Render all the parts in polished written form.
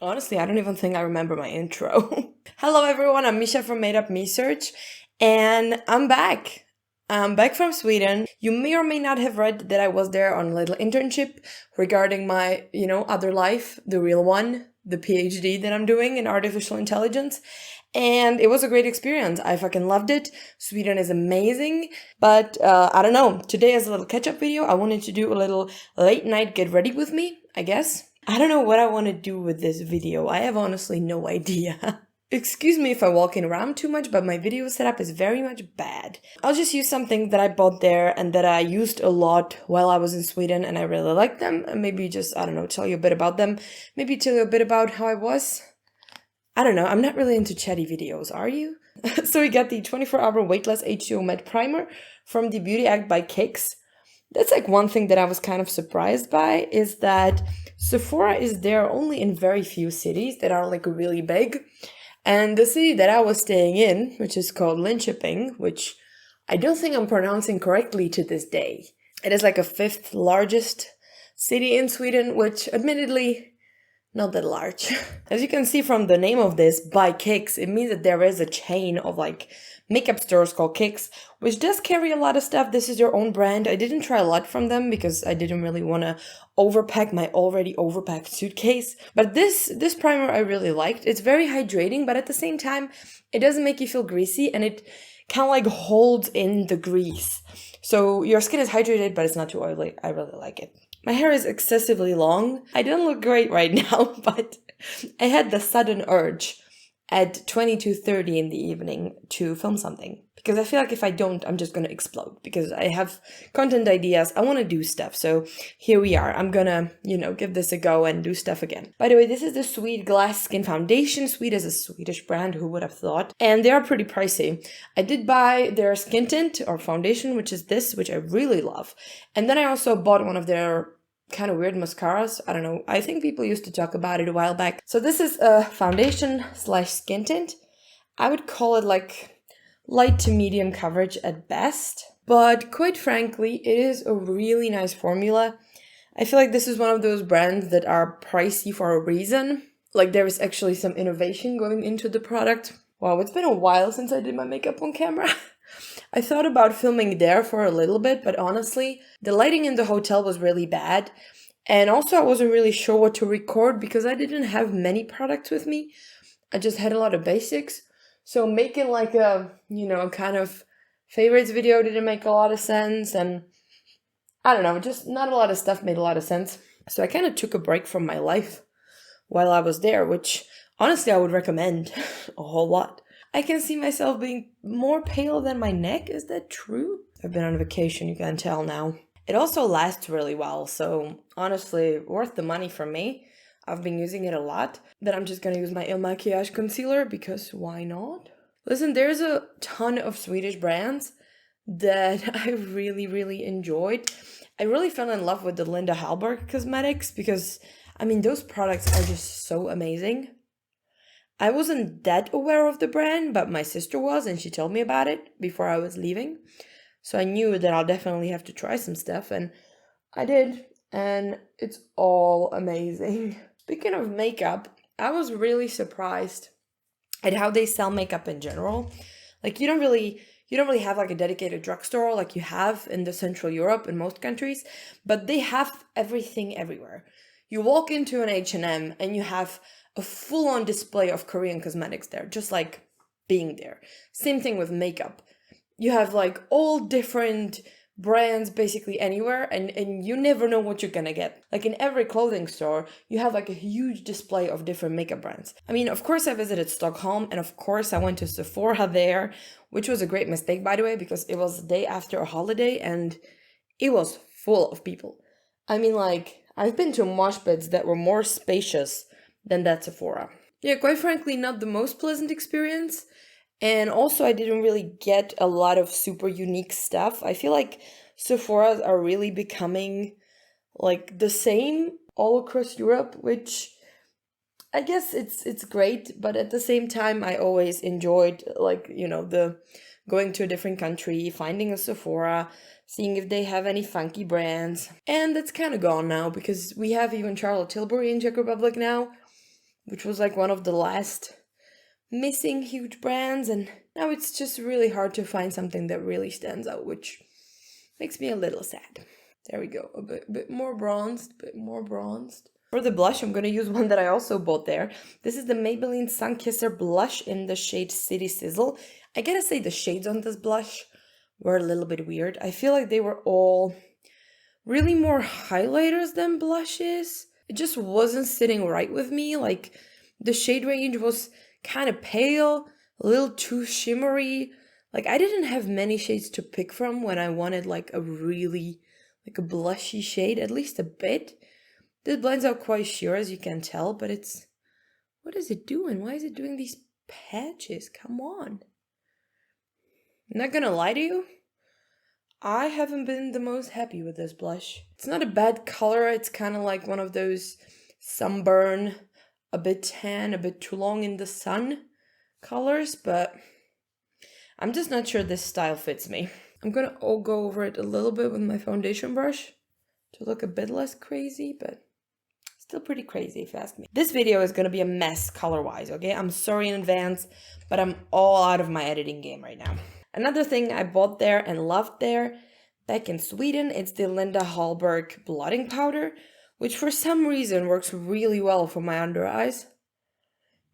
Honestly, I don't even think I remember my intro. Hello everyone, I'm Misha from Made Up Me Search, and I'm back. I'm back from Sweden. You may or may not have read that I was there on a little internship regarding my, other life, the real one, the PhD that I'm doing in artificial intelligence. And it was a great experience. I fucking loved it. Sweden is amazing. But I don't know. Today is a little catch-up video. I wanted to do a little late night get ready with me, I guess. I don't know what I want to do with this video. I have honestly no idea. Excuse me if I'm walking around too much, but my video setup is very much bad. I'll just use something that I bought there and that I used a lot while I was in Sweden and I really liked them. And maybe just, I don't know, tell you a bit about them. Maybe tell you a bit about how I was. I don't know, I'm not really into chatty videos, are you? So we got the 24-hour weightless H2O matte primer from the Beauty Act by Kix. That's like one thing that I was kind of surprised by is that Sephora is there only in very few cities that are like really big. And the city that I was staying in, which is called Linköping, which I don't think I'm pronouncing correctly to this day. It is like a 5th largest city in Sweden, which admittedly, not that large. As you can see from the name of this, by Kix, it means that there is a chain of like makeup stores called Kix, which does carry a lot of stuff. This is their own brand. I didn't try a lot from them because I didn't really want to overpack my already overpacked suitcase. But this primer I really liked. It's very hydrating, but at the same time, it doesn't make you feel greasy and it kind of like holds in the grease. So your skin is hydrated, but it's not too oily. I really like it. My hair is excessively long. I don't look great right now, but I had the sudden urge at 22:30 in the evening to film something. Because I feel like if I don't, I'm just gonna explode. Because I have content ideas, I wanna do stuff. So here we are. I'm gonna, give this a go and do stuff again. By the way, this is the Sweet Glass Skin Foundation. Sweet is a Swedish brand, who would have thought? And they are pretty pricey. I did buy their skin tint or foundation, which is this, which I really love. And then I also bought one of their kind of weird mascaras. I don't know. I think people used to talk about it a while back. So this is a foundation / skin tint. I would call it like light to medium coverage at best. But quite frankly, it is a really nice formula. I feel like this is one of those brands that are pricey for a reason. Like there is actually some innovation going into the product. Wow, it's been a while since I did my makeup on camera. I thought about filming there for a little bit, but honestly, the lighting in the hotel was really bad. And also I wasn't really sure what to record because I didn't have many products with me. I just had a lot of basics. So making like a, kind of favorites video didn't make a lot of sense. And I don't know, just not a lot of stuff made a lot of sense. So I kind of took a break from my life while I was there, which honestly I would recommend a whole lot. I can see myself being more pale than my neck. Is that true? I've been on vacation, you can tell now. It also lasts really well, so honestly, worth the money for me. I've been using it a lot. Then I'm just gonna use my Il Maquillage concealer because why not? Listen, there's a ton of Swedish brands that I really, really enjoyed. I really fell in love with the Linda Hallberg cosmetics because, those products are just so amazing. I wasn't that aware of the brand, but my sister was, and she told me about it before I was leaving. So I knew that I'll definitely have to try some stuff, and I did, and it's all amazing. Speaking of makeup, I was really surprised at how they sell makeup in general. Like you don't really have like a dedicated drugstore like you have in the Central Europe in most countries, but they have everything everywhere. You walk into an H&M and you have a full-on display of Korean cosmetics there, just like being there. Same thing with makeup. You have like all different brands basically anywhere, and you never know what you're gonna get. Like in every clothing store, you have like a huge display of different makeup brands. Of course I visited Stockholm, and of course I went to Sephora there, which was a great mistake, by the way, because it was the day after a holiday and it was full of people. I've been to mosh pits that were more spacious than that Sephora. Yeah, quite frankly, not the most pleasant experience. And also, I didn't really get a lot of super unique stuff. I feel like Sephoras are really becoming like the same all across Europe, which I guess it's great. But at the same time, I always enjoyed the going to a different country, finding a Sephora, seeing if they have any funky brands. And that's kind of gone now because we have even Charlotte Tilbury in Czech Republic now. which was like one of the last missing huge brands, and now it's just really hard to find something that really stands out, which makes me a little sad. There we go, a bit more bronzed, For the blush, I'm gonna use one that I also bought there. This is the Maybelline Sun Kisser blush in the shade City Sizzle. I gotta say the shades on this blush were a little bit weird. I feel like they were all really more highlighters than blushes. It just wasn't sitting right with me. Like, the shade range was kind of pale, a little too shimmery. Like, I didn't have many shades to pick from when I wanted like a really, like a blushy shade, at least a bit. This blends out quite sheer, as you can tell, but it's... What is it doing? Why is it doing these patches? Come on. I'm not gonna lie to you, I haven't been the most happy with this blush. It's not a bad color, it's kind of like one of those sunburn, a bit tan, a bit too long in the sun colors, but I'm just not sure this style fits me. I'm gonna go over it a little bit with my foundation brush to look a bit less crazy, but still pretty crazy if you ask me. This video is gonna be a mess color-wise, okay? I'm sorry in advance, but I'm all out of my editing game right now. Another thing I bought there and loved there, back in Sweden, it's the Linda Hallberg blotting powder, which for some reason works really well for my under eyes.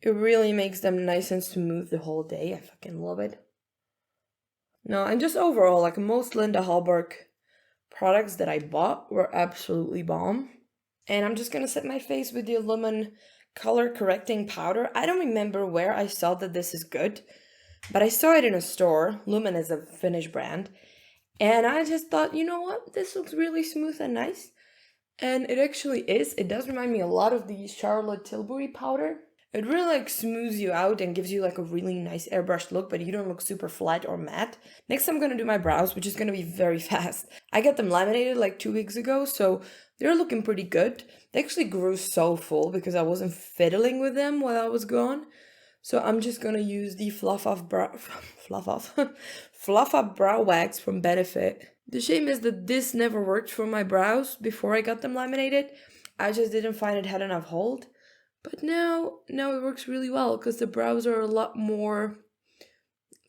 It really makes them nice and smooth the whole day. I fucking love it. No, and just overall, like most Linda Hallberg products that I bought were absolutely bomb. And I'm just gonna set my face with the Lumen color correcting powder. I don't remember where I saw that this is good, but I saw it in a store. Lumen is a Finnish brand. And I just thought, you know what? This looks really smooth and nice. And it actually is. It does remind me a lot of the Charlotte Tilbury powder. It really like smooths you out and gives you like a really nice airbrushed look, but you don't look super flat or matte. Next I'm gonna do my brows, which is gonna be very fast. I got them laminated like 2 weeks ago, so they're looking pretty good. They actually grew so full because I wasn't fiddling with them while I was gone. So I'm just gonna use the Fluff Up Brow Wax from Benefit. The shame is that this never worked for my brows before I got them laminated. I just didn't find it had enough hold. But now it works really well because the brows are a lot more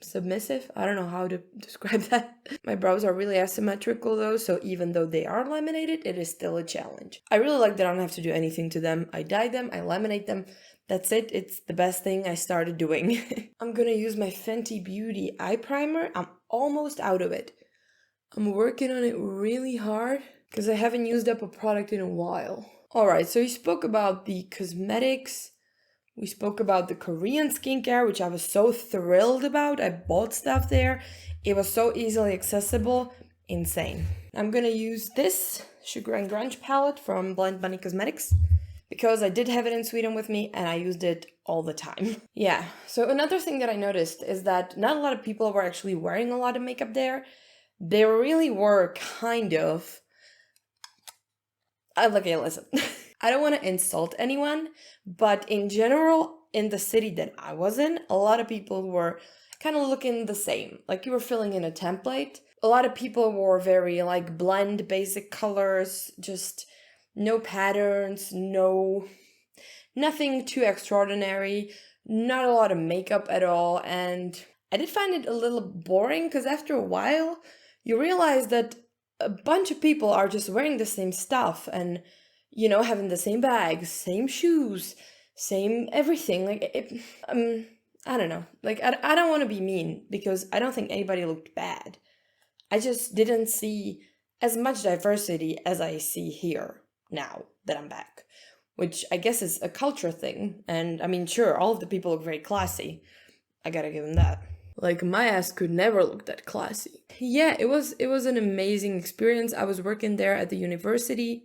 submissive. I don't know how to describe that. My brows are really asymmetrical though, so even though they are laminated, it is still a challenge. I really like that I don't have to do anything to them. I dye them, I laminate them. That's it. It's the best thing I started doing. I'm gonna use my Fenty Beauty eye primer. I'm almost out of it. I'm working on it really hard because I haven't used up a product in a while. Alright, so we spoke about the cosmetics. We spoke about the Korean skincare, which I was so thrilled about. I bought stuff there. It was so easily accessible. Insane. I'm gonna use this Sugar and Grunge palette from Blind Bunny Cosmetics because I did have it in Sweden with me and I used it all the time. Yeah, so another thing that I noticed is that not a lot of people were actually wearing a lot of makeup there. They really were kind of... Okay, listen. I don't want to insult anyone, but in general, in the city that I was in, a lot of people were kind of looking the same. Like you were filling in a template. A lot of people wore very like blend basic colors, just no patterns, nothing too extraordinary, not a lot of makeup at all. And I did find it a little boring because after a while, you realize that a bunch of people are just wearing the same stuff and, you know, having the same bags, same shoes, same everything. Like, I don't know. Like, I don't want to be mean because I don't think anybody looked bad. I just didn't see as much diversity as I see here now that I'm back, which I guess is a culture thing. And I mean, sure, all of the people look very classy. I gotta give them that. Like, my ass could never look that classy. Yeah, it was an amazing experience. I was working there at the university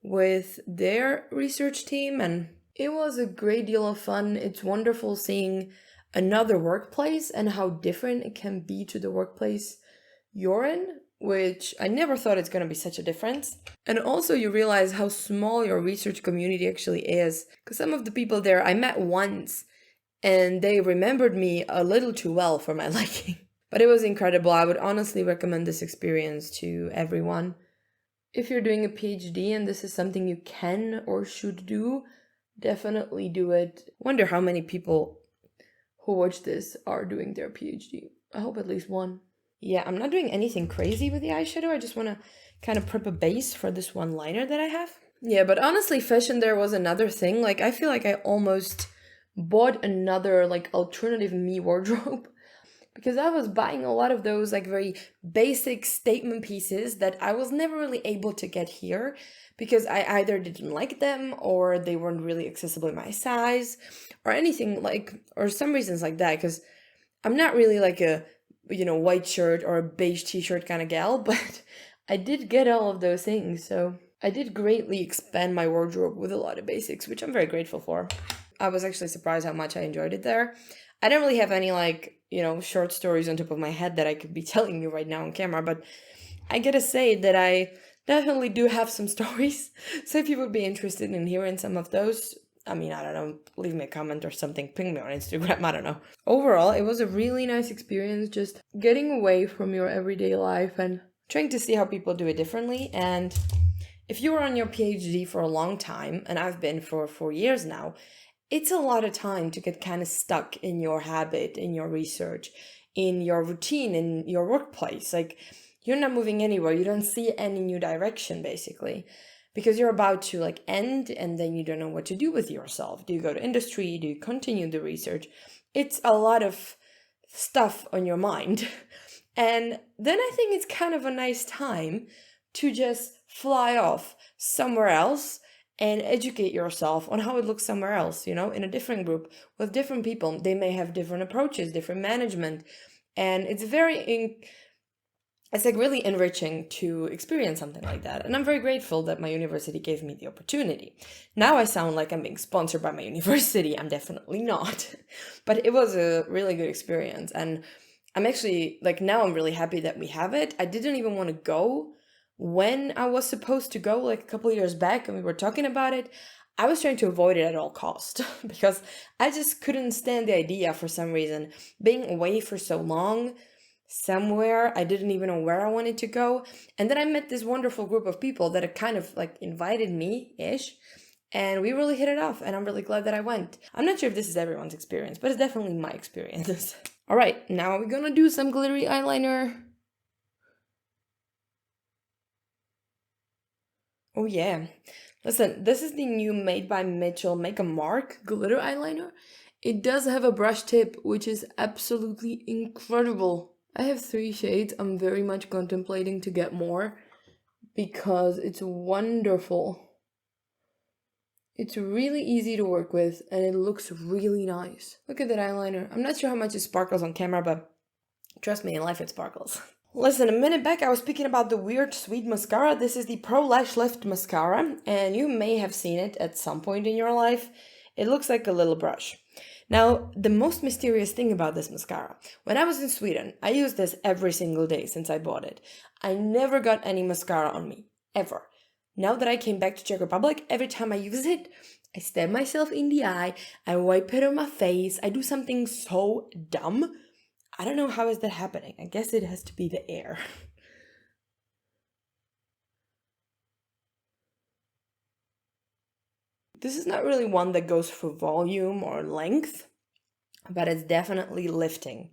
with their research team, and it was a great deal of fun. It's wonderful seeing another workplace and how different it can be to the workplace you're in, which I never thought it's going to be such a difference. And also you realize how small your research community actually is, because some of the people there I met once, and they remembered me a little too well for my liking. But it was incredible. I would honestly recommend this experience to everyone. If you're doing a PhD and this is something you can or should do, definitely do it. Wonder how many people who watch this are doing their PhD. I hope at least one. Yeah, I'm not doing anything crazy with the eyeshadow. I just want to kind of prep a base for this one liner that I have. Yeah, but honestly, fashion there was another thing. Like, I feel like I almost bought another, like, alternative me wardrobe because I was buying a lot of those, like, very basic statement pieces that I was never really able to get here because I either didn't like them or they weren't really accessible in my size or anything like, or some reasons like that. Because I'm not really like a, white shirt or a beige t-shirt kind of gal, but I did get all of those things. So I did greatly expand my wardrobe with a lot of basics, which I'm very grateful for. I was actually surprised how much I enjoyed it there. I don't really have any, like, short stories on top of my head that I could be telling you right now on camera, but I gotta say that I definitely do have some stories. So if you would be interested in hearing some of those, I mean, I don't know, leave me a comment or something, ping me on Instagram, I don't know. Overall, it was a really nice experience just getting away from your everyday life and trying to see how people do it differently. And if you were on your PhD for a long time, and I've been for 4 years now, it's a lot of time to get kind of stuck in your habit, in your research, in your routine, in your workplace. Like, you're not moving anywhere. You don't see any new direction, basically, because you're about to, like, end and then you don't know what to do with yourself. Do you go to industry? Do you continue the research? It's a lot of stuff on your mind. And then I think it's kind of a nice time to just fly off somewhere else and educate yourself on how it looks somewhere else, in a different group with different people. They may have different approaches, different management, and it's like really enriching to experience something like that. And I'm very grateful that my university gave me the opportunity. Now I sound like I'm being sponsored by my university. I'm definitely not, but it was a really good experience. And I'm actually, like, now I'm really happy that we have it. I didn't even want to go when I was supposed to go, like, a couple years back, and we were talking about it. I was trying to avoid it at all cost because I just couldn't stand the idea for some reason. Being away for so long, somewhere, I didn't even know where I wanted to go. And then I met this wonderful group of people that had kind of, like, invited me-ish, and we really hit it off, and I'm really glad that I went. I'm not sure if this is everyone's experience, but it's definitely my experience. All right, now we're gonna do some glittery eyeliner. Oh yeah. Listen, this is the new Made by Mitchell Make a Mark glitter eyeliner. It does have a brush tip, which is absolutely incredible. I have 3 shades. I'm very much contemplating to get more because it's wonderful. It's really easy to work with and it looks really nice. Look at that eyeliner. I'm not sure how much it sparkles on camera, but trust me, in life it sparkles. Listen, a minute back I was speaking about the Weird Sweet mascara. This is the Pro Lash Lift mascara, and you may have seen it at some point in your life. It looks like a little brush. Now, the most mysterious thing about this mascara, when I was in Sweden, I used this every single day since I bought it. I never got any mascara on me, ever. Now that I came back to Czech Republic, every time I use it, I stab myself in the eye, I wipe it on my face, I do something so dumb. I don't know how is that happening. I guess it has to be the air. This is not really one that goes for volume or length, but it's definitely lifting.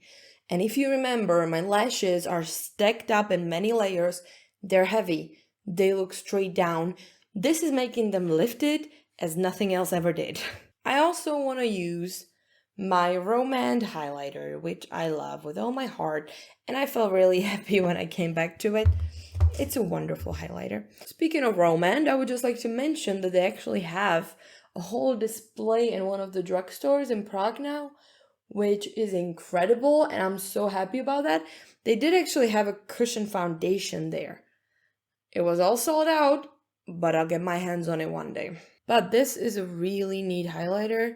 And if you remember, my lashes are stacked up in many layers. They're heavy. They look straight down. This is making them lifted as nothing else ever did. I also want to use my rom&nd highlighter, which I love with all my heart, and I felt really happy when I came back to it. It's a wonderful highlighter. Speaking of rom&nd, I would just like to mention that they actually have a whole display in one of the drugstores in Prague now, which is incredible, and I'm so happy about that. They did actually have a cushion foundation there. It was all sold out, but I'll get my hands on it one day. But this is a really neat highlighter.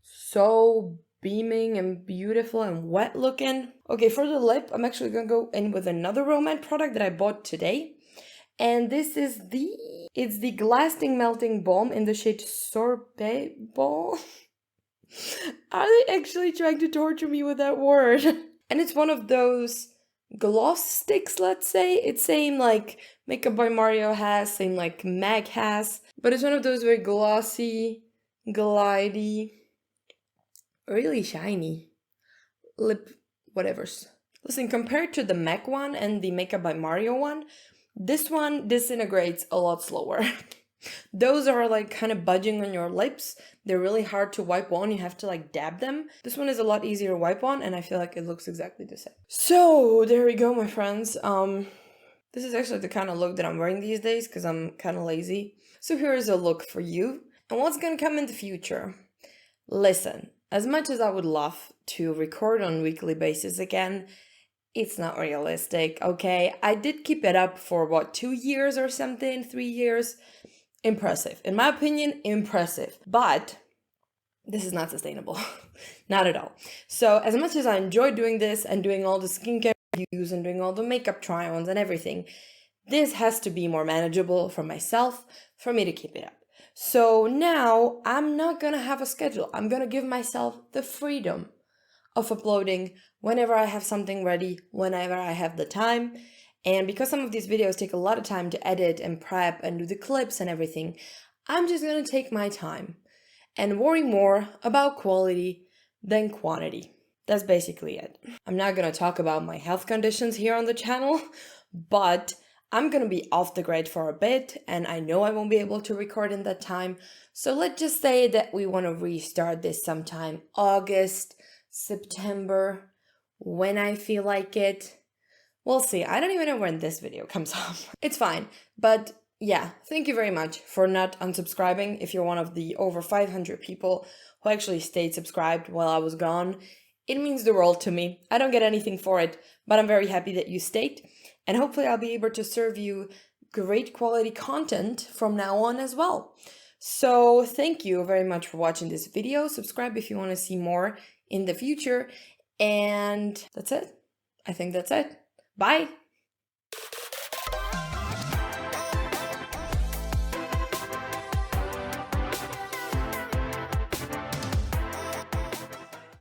So beaming and beautiful and wet looking. Okay, for the lip, I'm actually gonna go in with another rom&nd product that I bought today. And this is it's the Lasting Melting Balm in the shade Sorbet Ball. Are they actually trying to torture me with that word? And it's one of those gloss sticks, let's say. It's same like Makeup by Mario has, same like MAC has. But it's one of those very glossy glidey, really shiny lip whatevers. Listen, compared to the MAC one and the Makeup by Mario one, this one disintegrates a lot slower. Those are like kind of budging on your lips. They're really hard to wipe on. You have to like dab them. This one is a lot easier to wipe on, and I feel like it looks exactly the same. So there we go, my friends. This is actually the kind of look that I'm wearing these days because I'm kind of lazy. So here is a look for you. And what's gonna come in the future? Listen, as much as I would love to record on a weekly basis again, it's not realistic, okay? I did keep it up for what, 2 years or something, 3 years? Impressive. In my opinion, impressive. But this is not sustainable. Not at all. So as much as I enjoy doing this and doing all the skincare reviews and doing all the makeup try-ons and everything, this has to be more manageable for myself, for me to keep it up. So now I'm not gonna have a schedule. I'm gonna give myself the freedom of uploading whenever I have something ready, whenever I have the time. And because some of these videos take a lot of time to edit and prep and do the clips and everything, I'm just gonna take my time and worry more about quality than quantity. That's basically it. I'm not gonna talk about my health conditions here on the channel, but I'm gonna be off the grid for a bit, and I know I won't be able to record in that time. So let's just say that we wanna restart this sometime August, September, when I feel like it. We'll see. I don't even know when this video comes up. It's fine. But yeah, thank you very much for not unsubscribing. If you're one of the over 500 people who actually stayed subscribed while I was gone, it means the world to me. I don't get anything for it, but I'm very happy that you stayed. And hopefully I'll be able to serve you great quality content from now on as well. So thank you very much for watching this video. Subscribe if you want to see more in the future. And that's it. I think that's it. Bye!